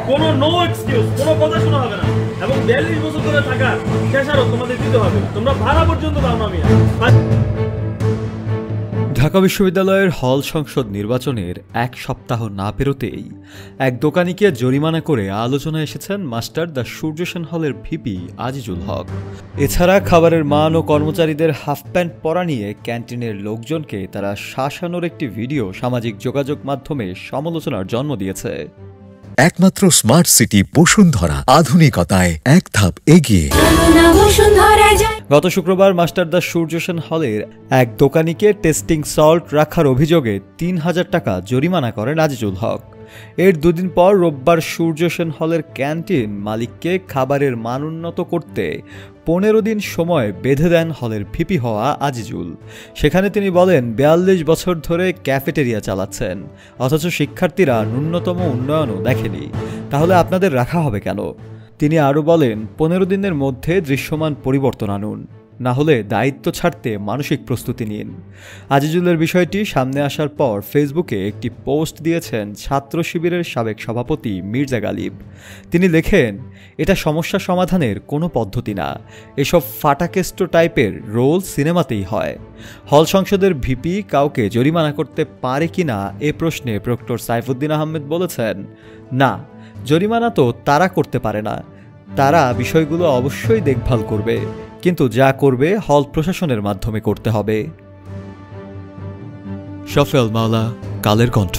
কোনো no excuse, কোনো কথা শোনা হবে না। এবং 42 বছর ধরে থাকা খেসারত তোমাদের দিতে হবে। তোমরা ভাড়া পর্যন্ত দাও না মিয়া। ঢাকা বিশ্ববিদ্যালয়ের হল সংসদ নির্বাচনের এক সপ্তাহ না পেরোতেই এক দোকানিকে জরিমানা করে আলোচনায় এসেছেন মাস্টার দ্য সূর্যসেন হলের ভিপি আজিজুল হক। এছাড়া খাবারের মান ও কর্মচারীদের হাফ প্যান্ট পরা নিয়ে ক্যান্টিনের লোকজনকে তারা শাসানোর একটি ভিডিও সামাজিক যোগাযোগ মাধ্যমে সমালোচনার জন্ম দিয়েছে। একমাত্র স্মার্ট সিটি বসুন্ধরা, আধুনিকতায় এক ধাপ এগিয়ে। গত শুক্রবার মাস্টার দ্য সূর্যসেন হলের এক দোকানিকে টেস্টিং সল্ট রাখার অভিযোগে ৩,০০০ টাকা জরিমানা করেন আজিজুল হক। এর দুদিন পর রোববার সূর্যসেন হলের ক্যান্টিন মালিককে খাবারের মান উন্নত করতে ১৫ দিন সময় বেঁধে দেন হলের ভিপি হওয়া আজিজুল। সেখানে তিনি বলেন ৪২ বছর ধরে ক্যাফেটেরিয়া চালাচ্ছেন, অথচ শিক্ষার্থীরা ন্যূনতম উন্নয়নও দেখেনি। তাহলে আপনাদের রাখা হবে কেন? তিনি আরও বলেন ১৫ দিনের মধ্যে দৃশ্যমান পরিবর্তন আনুন, না হলে দায়িত্ব ছাড়তে মানসিক প্রস্তুতি নিন। আজিজুলের বিষয়টি সামনে আসার পর ফেসবুকে একটি পোস্ট দিয়েছেন ছাত্র শিবিরের সাবেক সভাপতি মির্জা গালিব। তিনি লেখেন, এটা সমস্যা সমাধানের কোনো পদ্ধতি না, এসব ফাটাকেষ্ট টাইপের রোল সিনেমাতেই হয়। হল সংসদের ভিপি কাউকে জরিমানা করতে পারে কি না এ প্রশ্নে প্রক্টর সাইফুদ্দিন আহমেদ বলেছেন, না, জরিমানা তো তারা করতে পারে না, তারা বিষয়গুলো অবশ্যই দেখভাল করবে, কিন্তু যা করবে হল প্রশাসনের মাধ্যমে করতে হবে। শফেল মাওলা, কালের কণ্ঠ।